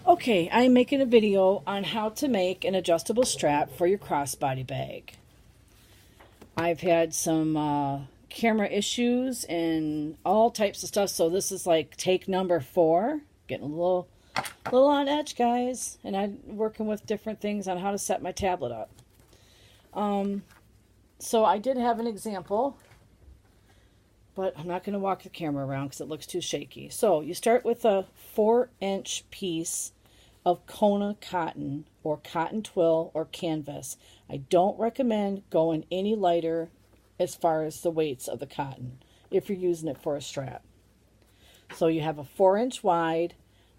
Okay, I'm making a video on how to make an adjustable strap for your crossbody bag. I've had some camera issues and all types of stuff, so this is like take number 4. Getting a little on edge, guys, and I'm working with different things on how to set my tablet up. So I did have an example, but I'm not going to walk the camera around because it looks too shaky. So you start with a 4-inch piece of Kona cotton or cotton twill or canvas. I don't recommend going any lighter as far as the weights of the cotton if you're using it for a strap. So you have a 4-inch wide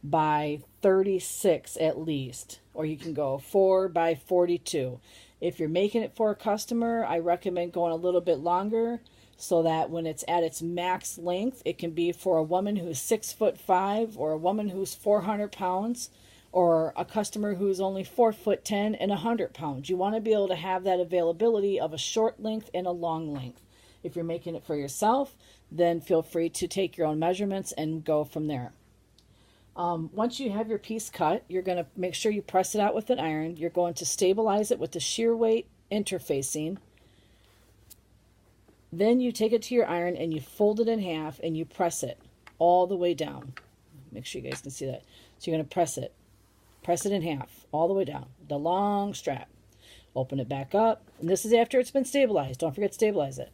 by 36 at least, or you can go 4 by 42. If you're making it for a customer, I recommend going a little bit longer so that when it's at its max length, it can be for a woman who's 6'5" or a woman who's 400 pounds or a customer who's only 4'10" and 100 pounds. You want to be able to have that availability of a short length and a long length. If you're making it for yourself, then feel free to take your own measurements and go from there. Once you have your piece cut, you're going to make sure you press it out with an iron. You're going to stabilize it with the shear weight interfacing. Then you take it to your iron and you fold it in half and you press it all the way down. Make sure you guys can see that. So you're going to press it in half all the way down, the long strap. Open it back up, and this is after it's been stabilized. Don't forget to stabilize it.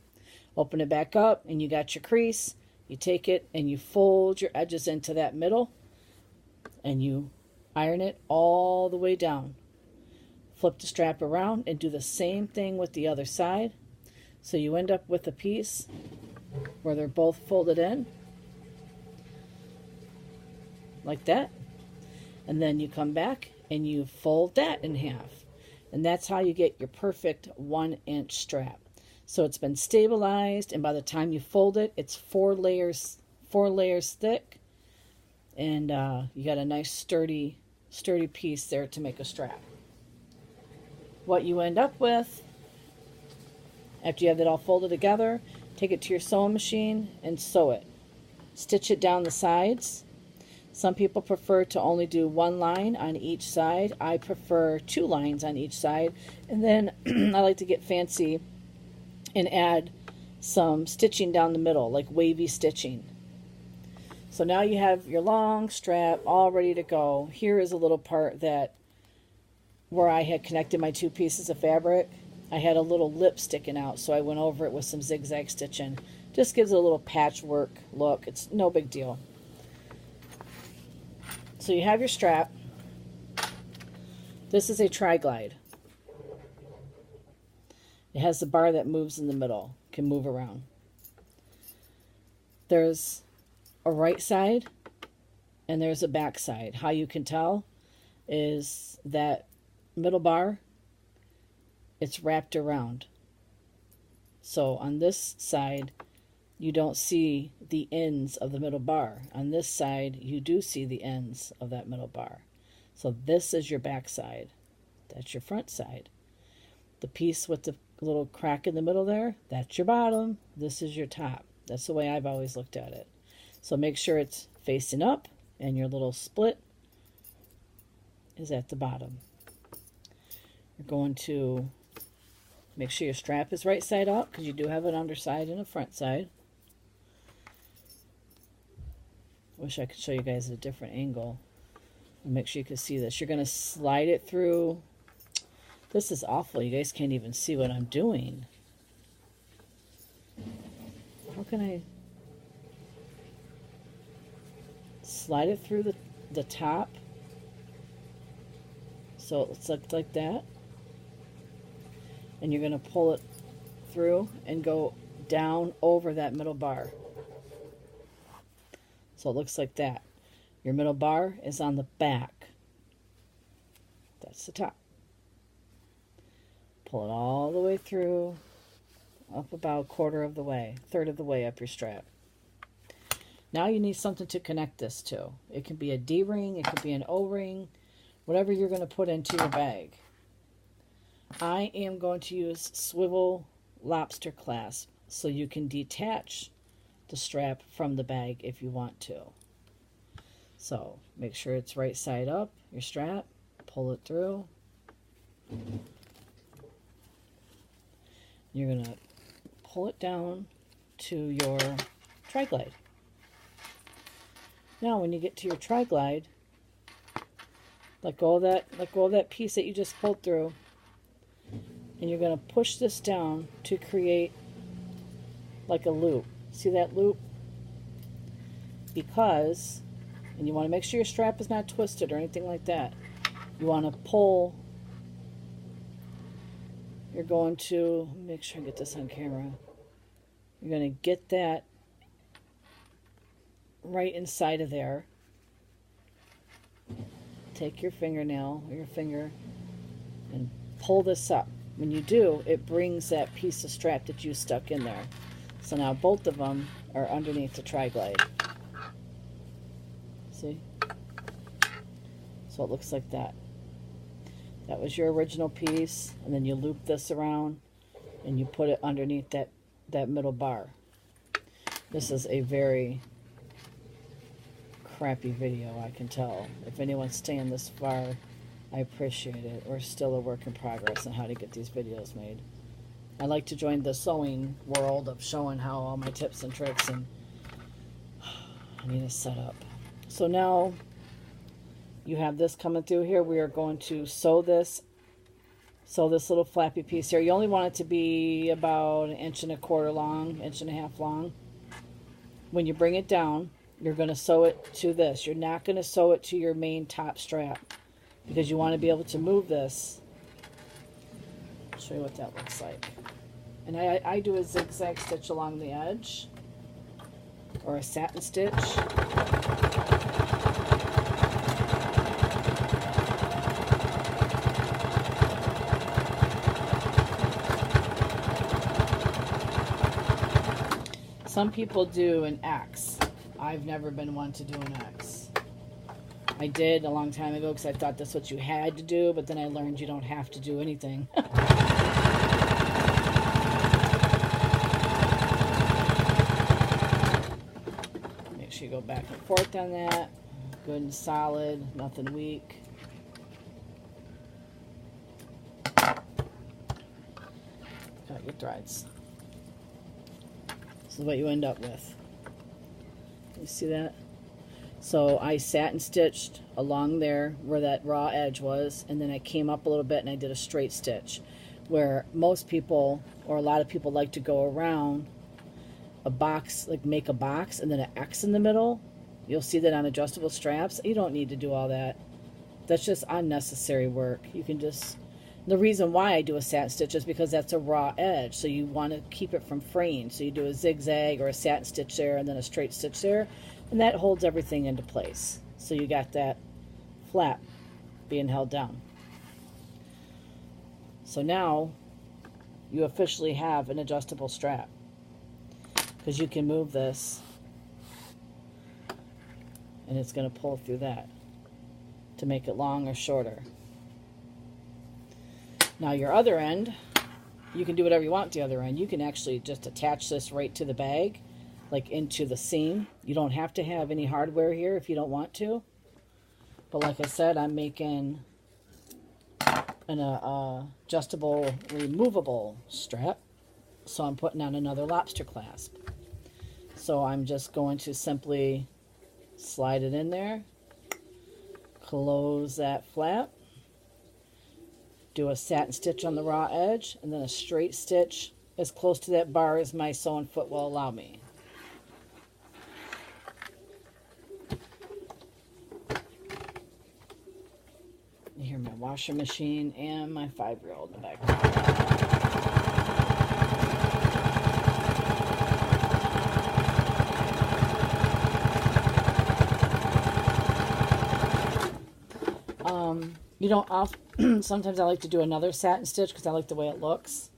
Open it back up and you got your crease. You take it and you fold your edges into that middle and you iron it all the way down. Flip the strap around and do the same thing with the other side. So you end up with a piece where they're both folded in like that. And then you come back and you fold that in half. And that's how you get your perfect 1-inch strap. So it's been stabilized, and by the time you fold it, it's 4 layers thick. And you got a nice sturdy piece there to make a strap. What you end up with, after you have it all folded together, take it to your sewing machine and sew it. Stitch it down the sides. Some people prefer to only do 1 line on each side. I prefer 2 lines on each side. And then I like to get fancy and add some stitching down the middle, like wavy stitching. So now you have your long strap all ready to go. Here is a little part where I had connected my 2 pieces of fabric. I had a little lip sticking out, so I went over it with some zigzag stitching. Just gives it a little patchwork look. It's no big deal. So you have your strap. This is a tri-glide. It has the bar that moves in the middle, can move around. There's a right side and there's a back side. How you can tell is that middle bar, it's wrapped around. So on this side, you don't see the ends of the middle bar. On this side, you do see the ends of that middle bar. So this is your back side. That's your front side. The piece with the little crack in the middle there, that's your bottom. This is your top. That's the way I've always looked at it. So make sure it's facing up and your little split is at the bottom. You're going to make sure your strap is right side up because you do have an underside and a front side. Wish I could show you guys at a different angle. And make sure you can see this. You're going to slide it through. This is awful. You guys can't even see what I'm doing. How can I slide it through the top? So it's like that. And you're going to pull it through and go down over that middle bar. So it looks like that. Your middle bar is on the back. That's the top. Pull it all the way through, up about 1/4 of the way, 1/3 of the way up your strap. Now you need something to connect this to. It can be a D-ring, it could be an O-ring, whatever you're going to put into your bag. I am going to use swivel lobster clasp so you can detach the strap from the bag if you want to. So make sure it's right side up, your strap, pull it through. You're going to pull it down to your tri-glide. Now when you get to your tri-glide, let go of that piece that you just pulled through, and you're going to push this down to create like a loop. See that loop? Because, and you want to make sure your strap is not twisted or anything like that. You want to pull. You're going to make sure I get this on camera. You're going to get that right inside of there. Take your fingernail or your finger and pull this up. When you do, it brings that piece of strap that you stuck in there. So now both of them are underneath the tri-glide. See? So it looks like that. That was your original piece, and then you loop this around and you put it underneath that middle bar. This is a very crappy video, I can tell. If anyone's staying this far, I appreciate it. We're still a work in progress on how to get these videos made. I like to join the sewing world of showing how all my tips and tricks, and I need to set up. So now you have this coming through here. We are going to sew this little flappy piece here. You only want it to be about 1.25 inches long, 1.5 inches long. When you bring it down, you're going to sew it to this. You're not going to sew it to your main top strap because you want to be able to move this. I'll show you what that looks like. And I do a zigzag stitch along the edge, or a satin stitch. Some people do an X. I've never been one to do an X. I did a long time ago because I thought that's what you had to do, but then I learned you don't have to do anything. Make sure you go back and forth on that. Good and solid, nothing weak. Got your threads. This is what you end up with. You see that? So I satin stitched along there where that raw edge was, and then I came up a little bit and I did a straight stitch, where most people, or a lot of people, like to go around a box, like make a box and then an X in the middle. You'll see that on adjustable straps. You don't need to do all that. That's just unnecessary work. You can just, the reason why I do a satin stitch is because that's a raw edge, so you want to keep it from fraying. So you do a zigzag or a satin stitch there and then a straight stitch there, and that holds everything into place. So you got that flap being held down. So now you officially have an adjustable strap, because you can move this and it's going to pull through that to make it long or shorter. Now your other end, you can do whatever you want with the other end. You can actually just attach this right to the bag, like into the seam. You don't have to have any hardware here if you don't want to. But like I said, I'm making an adjustable, removable strap. So I'm putting on another lobster clasp. So I'm just going to simply slide it in there, close that flap, do a satin stitch on the raw edge, and then a straight stitch as close to that bar as my sewing foot will allow me. You hear my washer machine and my 5-year-old in the background. You don't sometimes I like to do another satin stitch because I like the way it looks.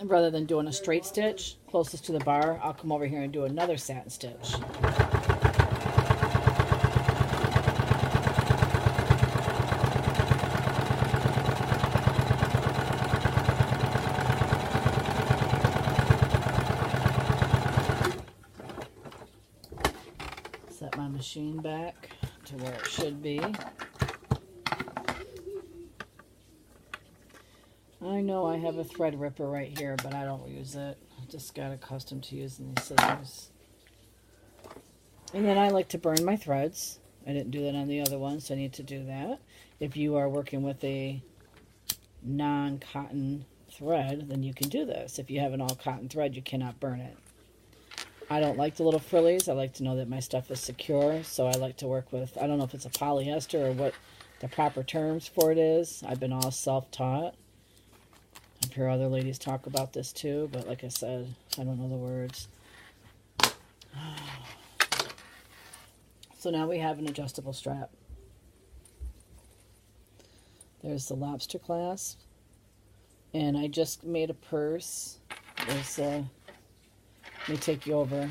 Rather than doing a straight stitch closest to the bar, I'll come over here and do another satin stitch. Set my machine back. to where it should be. I know I have a thread ripper right here, but I don't use it. I just got accustomed to using these scissors. And then I like to burn my threads. I didn't do that on the other one, so I need to do that. If you are working with a non-cotton thread, then you can do this. If you have an all-cotton thread, you cannot burn it. I don't like the little frillies. I like to know that my stuff is secure, so I like to work with, I don't know if it's a polyester or what the proper terms for it is. I've been all self-taught. I've heard other ladies talk about this too, but like I said, I don't know the words. So now we have an adjustable strap. There's the lobster clasp. And I just made a purse. Let me take you over.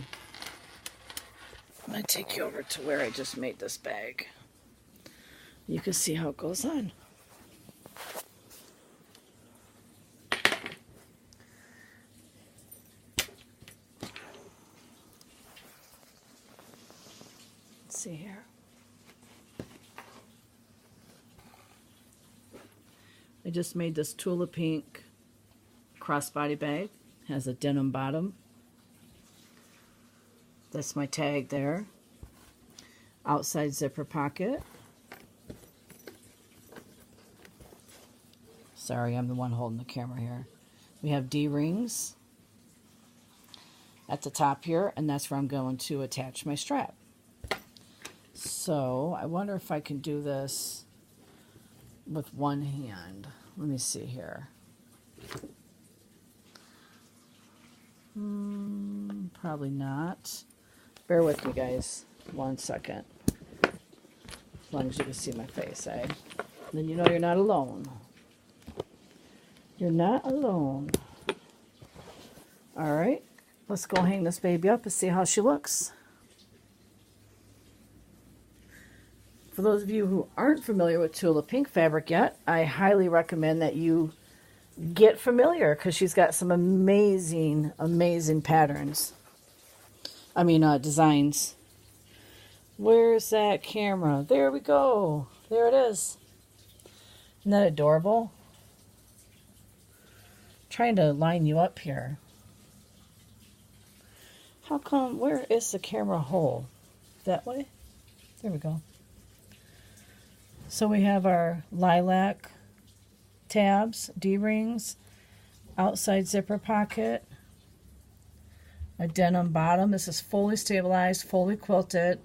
I'm going to take you over to where I just made this bag. You can see how it goes on. See here. I just made this tulip pink crossbody bag. Has a denim bottom. That's my tag there. Outside zipper pocket. Sorry, I'm the one holding the camera here. We have D-rings at the top here, and that's where I'm going to attach my strap. So I wonder if I can do this with one hand. Let me see here. Probably not. Bear with me, guys. 1 second. As long as you can see my face, eh? Then you know you're not alone. You're not alone. All right. Let's go hang this baby up and see how she looks. For those of you who aren't familiar with tulip pink fabric yet, I highly recommend that you get familiar because she's got some amazing, amazing patterns. Designs. Where's that camera? There we go. There it is. Isn't that adorable? I'm trying to line you up here. How come? Where is the camera hole? That way? There we go. So we have our lilac tabs, D-rings, outside zipper pocket, a denim bottom. This is fully stabilized, fully quilted.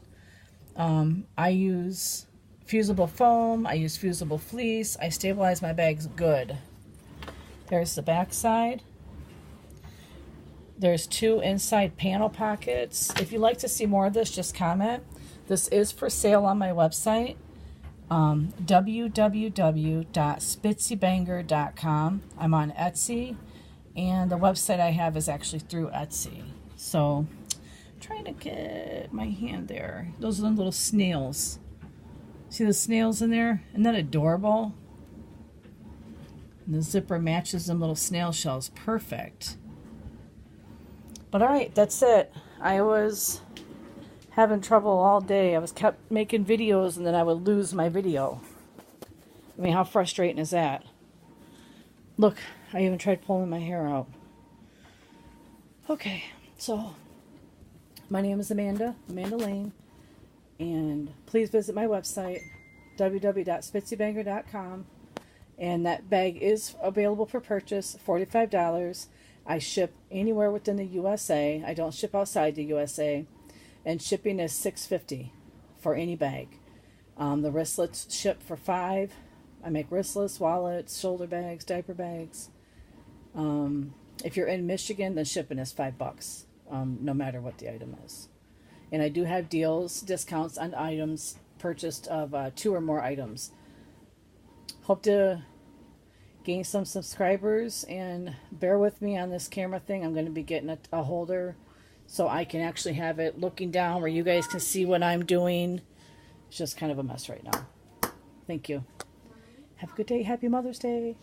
I use fusible foam. I use fusible fleece. I stabilize my bags good. There's the back side. There's 2 inside panel pockets. If you'd like to see more of this, just comment. This is for sale on my website. www.spitzybanger.com. I'm on Etsy, and the website I have is actually through Etsy. So, I'm trying to get my hand there. Those are the little snails. See the snails in there? Isn't that adorable? And the zipper matches them little snail shells. Perfect. But alright, that's it. I was having trouble all day. I was kept making videos and then I would lose my video. I mean, how frustrating is that? Look, I even tried pulling my hair out. Okay, so my name is Amanda Lane, and please visit my website, www.spitzybanger.com, and that bag is available for purchase, $45. I ship anywhere within the USA. I don't ship outside the USA. And shipping is $6.50 for any bag. The wristlets ship for $5. I make wristlets, wallets, shoulder bags, diaper bags. If you're in Michigan, then shipping is $5, no matter what the item is. And I do have discounts on items purchased of 2 or more items. Hope to gain some subscribers, and bear with me on this camera thing. I'm going to be getting a holder so I can actually have it looking down where you guys can see what I'm doing. It's just kind of a mess right now. Thank you. Have a good day. Happy Mother's Day.